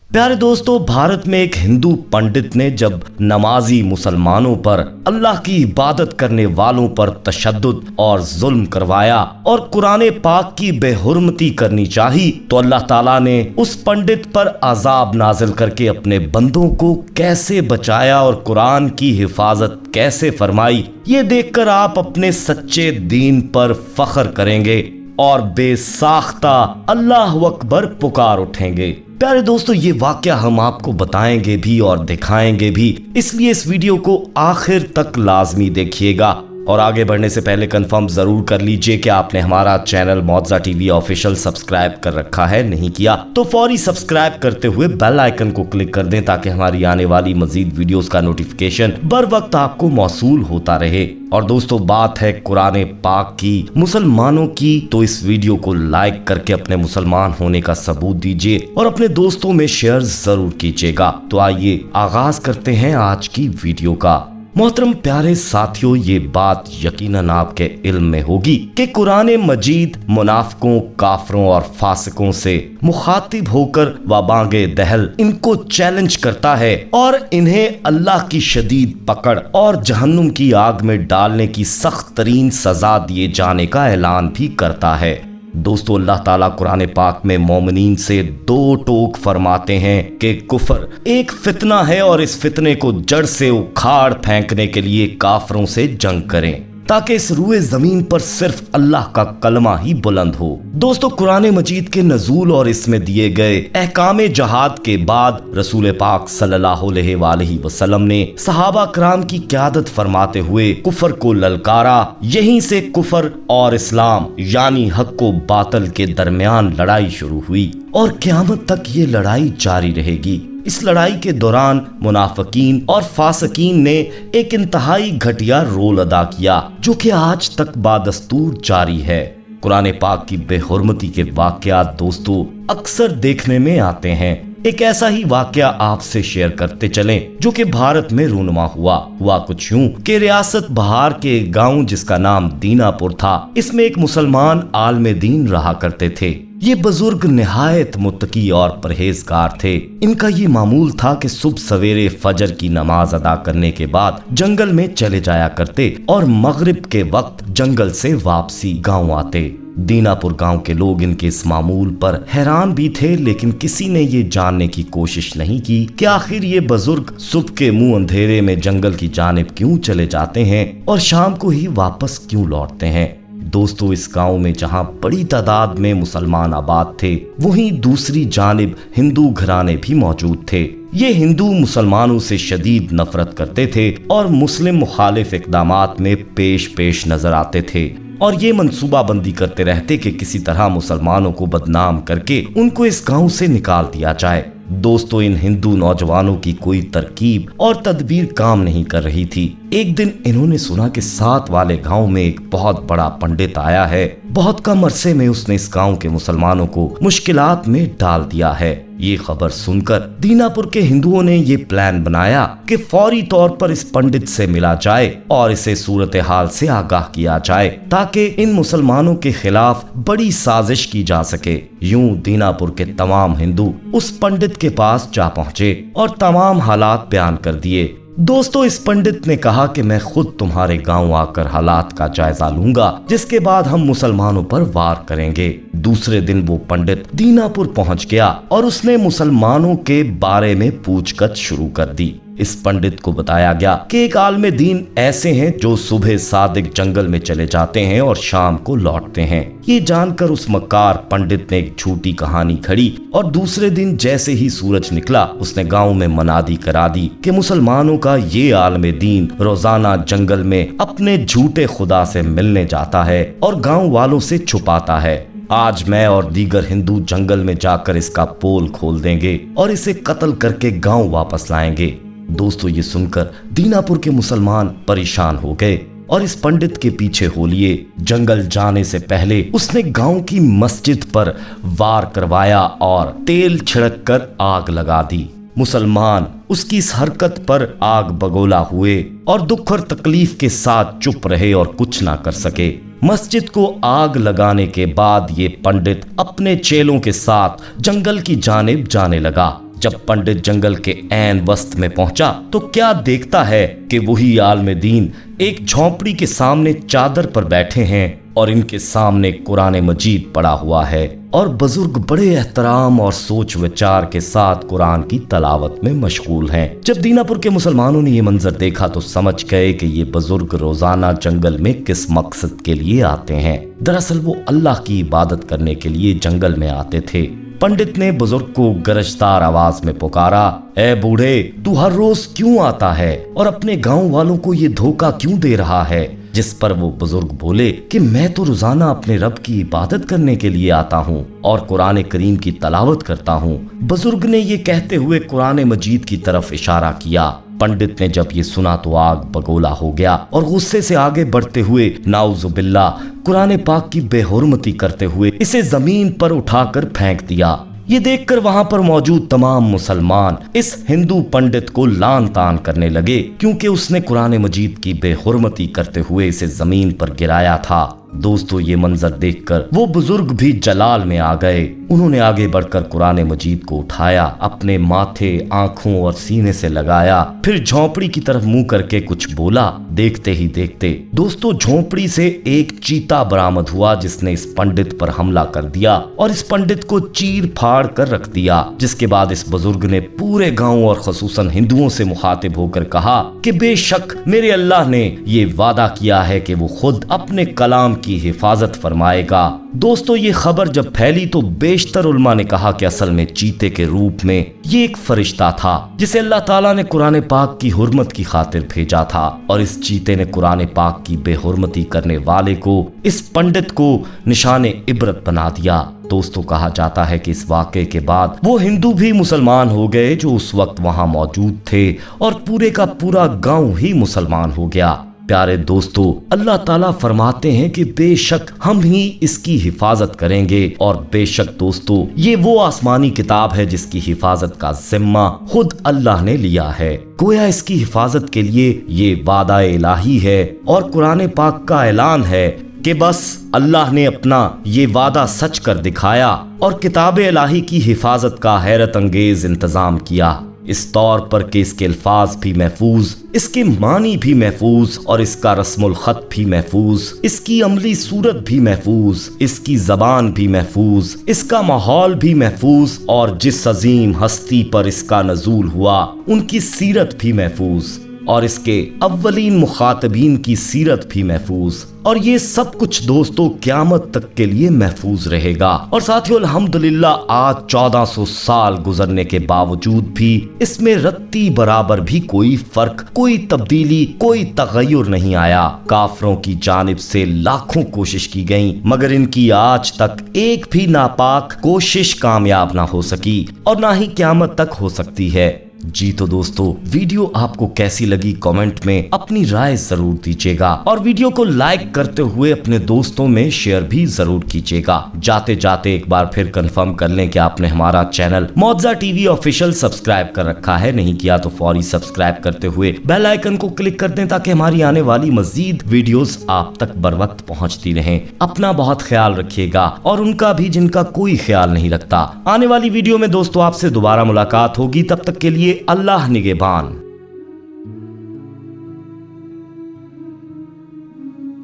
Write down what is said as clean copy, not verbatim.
प्यारे दोस्तों, भारत में एक हिंदू पंडित ने जब नमाजी मुसलमानों पर, अल्लाह की इबादत करने वालों पर तशद्दुद और जुल्म करवाया और कुरान पाक की बेहुरमती करनी चाही, तो अल्लाह ताला ने उस पंडित पर अजाब नाजिल करके अपने बंदों को कैसे बचाया और कुरान की हिफाजत कैसे फरमाई, ये देखकर आप अपने सच्चे दीन पर फख्र करेंगे और बेसाख्ता अल्लाह अकबर पुकार उठेंगे। प्यारे दोस्तों, ये वाकया हम आपको बताएंगे भी और दिखाएंगे भी, इसलिए इस वीडियो को आखिर तक लाजमी देखिएगा। और आगे बढ़ने से पहले कंफर्म जरूर कर लीजिए कि आपने हमारा चैनल मौजा टीवी ऑफिशियल सब्सक्राइब कर रखा है। नहीं किया तो फौरी सब्सक्राइब करते हुए बेल आइकन को क्लिक कर दें ताकि हमारी आने वाली मजीद वीडियोस का नोटिफिकेशन बर वक्त आपको मौसूल होता रहे। और दोस्तों, बात है कुरान पाक की, मुसलमानों की, तो इस वीडियो को लाइक करके अपने मुसलमान होने का सबूत दीजिए और अपने दोस्तों में शेयर जरूर कीजिएगा। तो आइए आगाज करते हैं आज की वीडियो का। मोहतरम प्यारे साथियों, ये बात यकीनन आपके इल्म में होगी कि कुरान मजीद मुनाफिकों, काफरों और फासिकों से मुखातिब होकर वबांगे दहल इनको चैलेंज करता है और इन्हें अल्लाह की शदीद पकड़ और जहन्नुम की आग में डालने की सख्त तरीन सजा दिए जाने का ऐलान भी करता है। दोस्तों, अल्लाह ताला कुरान पाक में मोमिनीन से दो टोक फरमाते हैं कि कुफर एक फितना है और इस फितने को जड़ से उखाड़ फेंकने के लिए काफरों से जंग करें ताकि इस रूए जमीन पर सिर्फ अल्लाह का कलमा ही बुलंद हो। दोस्तों, कुरान मजीद के नजूल और इसमें दिए गए अहकामे जहाद के बाद रसूल पाक सल्लल्लाहु अलैहि वसल्लम ने सहाबा कराम की क़यादत फरमाते हुए कुफर को ललकारा। यहीं से कुफर और इस्लाम यानी हक को बातिल के दरमियान लड़ाई शुरू हुई और क़यामत तक ये लड़ाई जारी रहेगी। इस लड़ाई के दौरान मुनाफिकीन और फासिकीन ने एक इंतहाई घटिया रोल अदा किया जो कि आज तक बादस्तूर जारी है। कुरान पाक की बेहुरमती के वाकयात दोस्तों अक्सर देखने में आते हैं। एक ऐसा ही वाकया आपसे शेयर करते चलें जो कि भारत में रूनुमा हुआ कुछ यूं कि रियासत बहार के गांव जिसका नाम दीनापुर था, इसमें एक मुसलमान आलमे दीन रहा करते थे। ये बुजुर्ग निहायत मुत्तकी और परहेजगार थे। इनका ये मामूल था कि सुबह सवेरे फजर की नमाज अदा करने के बाद जंगल में चले जाया करते और मगरिब के वक्त जंगल से वापसी गांव आते। दीनापुर गांव के लोग इनके इस मामूल पर हैरान भी थे, लेकिन किसी ने ये जानने की कोशिश नहीं की कि आखिर ये बुजुर्ग सुबह के मुंह अंधेरे में जंगल की जानिब क्यों चले जाते हैं और शाम को ही वापस क्यों लौटते हैं। दोस्तों, इस गांव में जहां बड़ी तादाद में मुसलमान आबाद थे, वहीं दूसरी जानिब हिंदू घराने भी मौजूद थे। ये हिंदू मुसलमानों से शदीद नफरत करते थे और मुस्लिम मुखालिफ इक़दामात में पेश नजर आते थे और ये मंसूबा बंदी करते रहते कि किसी तरह मुसलमानों को बदनाम करके उनको इस गांव से निकाल दिया जाए। दोस्तों, इन हिंदू नौजवानों की कोई तरकीब और तदबीर काम नहीं कर रही थी। एक दिन इन्होंने सुना कि साथ वाले गांव में एक बहुत बड़ा पंडित आया है। बहुत कम अरसे में उसने इस गांव के मुसलमानों को मुश्किलात में डाल दिया है। ये खबर सुनकर दीनापुर के हिंदुओं ने ये प्लान बनाया कि फौरी तौर पर इस पंडित से मिला जाए और इसे सूरत हाल से आगाह किया जाए ताकि इन मुसलमानों के खिलाफ बड़ी साजिश की जा सके। यूं दीनापुर के तमाम हिंदू उस पंडित के पास जा पहुंचे और तमाम हालात बयान कर दिए। दोस्तों, इस पंडित ने कहा कि मैं खुद तुम्हारे गांव आकर हालात का जायजा लूंगा, जिसके बाद हम मुसलमानों पर वार करेंगे। दूसरे दिन वो पंडित दीनापुर पहुंच गया और उसने मुसलमानों के बारे में पूछगछ शुरू कर दी। इस पंडित को बताया गया कि एक आलमे दीन ऐसे हैं जो सुबह सादिक जंगल में चले जाते हैं और शाम को लौटते हैं। ये जानकर उस मक्कार पंडित ने एक झूठी कहानी खड़ी और दूसरे दिन जैसे ही सूरज निकला उसने गांव में मनादी करा दी कि मुसलमानों का ये आलमे दीन रोजाना जंगल में अपने झूठे खुदा से मिलने जाता है और गांव वालों से छुपाता है। आज मैं और दीगर हिंदू जंगल में जाकर इसका पोल खोल देंगे और इसे कत्ल करके गांव वापस लाएंगे। दोस्तों, ये सुनकर दीनापुर के मुसलमान परेशान हो गए और इस पंडित के पीछे हो लिए। जंगल जाने से पहले उसने गांव की मस्जिद पर वार करवाया और तेल छिड़क कर आग लगा दी। मुसलमान उसकी इस हरकत पर आग बगोला हुए और दुख और तकलीफ के साथ चुप रहे और कुछ ना कर सके। मस्जिद को आग लगाने के बाद ये पंडित अपने चेलों के साथ जंगल की जानिब जाने लगा। जब पंडित जंगल के ऐन वस्त में पहुंचा तो क्या देखता है कि वही आलम दीन एक झोंपड़ी के सामने चादर पर बैठे हैं और इनके सामने कुरान मजीद पड़ा हुआ है और बुजुर्ग बड़े एहतराम और सोच विचार के साथ कुरान की तलावत में मशगूल हैं। जब दीनापुर के मुसलमानों ने ये मंजर देखा तो समझ गए कि ये बुजुर्ग रोजाना जंगल में किस मकसद के लिए आते हैं। दरअसल वो अल्लाह की इबादत करने के लिए जंगल में आते थे। पंडित ने बुजुर्ग को गरजदार आवाज में पुकारा, ए बूढ़े, तू हर रोज क्यों आता है और अपने गांव वालों को ये धोखा क्यों दे रहा है? जिस पर वो बुजुर्ग बोले कि मैं तो रोजाना अपने रब की इबादत करने के लिए आता हूँ और कुरान करीम की तलावत करता हूँ। बुजुर्ग ने ये कहते हुए कुरान मजीद की तरफ इशारा किया। पंडित ने जब ये सुना तो आग बगोला हो गया और गुस्से से आगे बढ़ते हुए नाउजुबिल्ला कुरान पाक की बेहुरमती करते हुए इसे जमीन पर उठाकर फेंक दिया। ये देखकर वहां पर मौजूद तमाम मुसलमान इस हिंदू पंडित को लान तान करने लगे, क्योंकि उसने कुरान मजीद की बेहुरमती करते हुए इसे जमीन पर गिराया था। दोस्तों, ये मंजर देखकर वो बुजुर्ग भी जलाल में आ गए। उन्होंने आगे बढ़कर कुरान मजीद को उठाया, अपने माथे, आंखों और सीने से लगाया, फिर झोंपड़ी की तरफ मुंह करके कुछ बोला। देखते ही देखते दोस्तों झोंपड़ी से एक चीता बरामद हुआ जिसने इस पंडित पर हमला कर दिया और इस पंडित को चीर फाड़ कर रख दिया। जिसके बाद इस बुजुर्ग ने पूरे गांव और खसूसन हिंदुओं से मुखातिब होकर कहा कि बेशक मेरे अल्लाह ने ये वादा किया है कि वो खुद अपने कलाम की हिफाजत फरमाएगा। दोस्तों, ये खबर जब फैली तो बेशतर उलमा ने कहा कि असल में चीते के रूप में ये एक फरिश्ता था जिसे अल्लाह ताला ने कुरान पाक की हुर्मत की खातिर भेजा था और इस चीते ने कुरान पाक की बेहुरमती करने वाले को, इस पंडित को निशाने इबरत बना दिया। दोस्तों, कहा जाता है कि इस वाक़े के बाद वो हिंदू भी मुसलमान हो गए जो उस वक्त वहां मौजूद थे और पूरे का पूरा गांव ही मुसलमान हो गया। प्यारे दोस्तों, अल्लाह ताला फरमाते हैं कि बेशक हम ही इसकी हिफाजत करेंगे और बेशक दोस्तों ये वो आसमानी किताब है जिसकी हिफाजत का जिम्मा खुद अल्लाह ने लिया है। गोया इसकी हिफाजत के लिए ये वादा इलाही है और कुरान पाक का ऐलान है कि बस अल्लाह ने अपना ये वादा सच कर दिखाया और किताब इलाही की हिफाजत का हैरत अंगेज इंतजाम किया, इस तौर पर कि इसके अल्फाज भी महफूज, इसके मानी भी महफूज और इसका रस्मुल खत भी महफूज, इसकी अमली सूरत भी महफूज, इसकी जबान भी महफूज, इसका माहौल भी महफूज और जिस अजीम हस्ती पर इसका नजूल हुआ उनकी सीरत भी महफूज और इसके अव्वलीन मुखातबीन की सीरत भी महफूज। और ये सब कुछ दोस्तों क़यामत तक के लिए महफूज रहेगा। और साथियों, अल्हम्दुलिल्लाह आज 1400 साल गुजरने के बावजूद भी इसमें रत्ती बराबर भी कोई फर्क, कोई तब्दीली, कोई तगय्युर नहीं आया। काफरों की जानिब से लाखों कोशिश की गई मगर इनकी आज तक एक भी नापाक कोशिश कामयाब ना हो सकी और ना ही क़यामत तक हो सकती है। जी तो दोस्तों, वीडियो आपको कैसी लगी कमेंट में अपनी राय जरूर दीजिएगा और वीडियो को लाइक करते हुए अपने दोस्तों में शेयर भी जरूर कीजिएगा। जाते जाते एक बार फिर कंफर्म कर लें कि आपने हमारा चैनल मौजा टीवी ऑफिशियल सब्सक्राइब कर रखा है, नहीं किया तो फौरी सब्सक्राइब करते हुए बेल आइकन को क्लिक कर दें ताकि हमारी आने वाली मजीद वीडियोस आप तक बर वक्त पहुँचती रहें। अपना बहुत ख्याल रखिएगा और उनका भी जिनका कोई ख्याल नहीं रखता। आने वाली वीडियो में दोस्तों आपसे दोबारा मुलाकात होगी, तब तक के लिए अल्लाह निगहबान।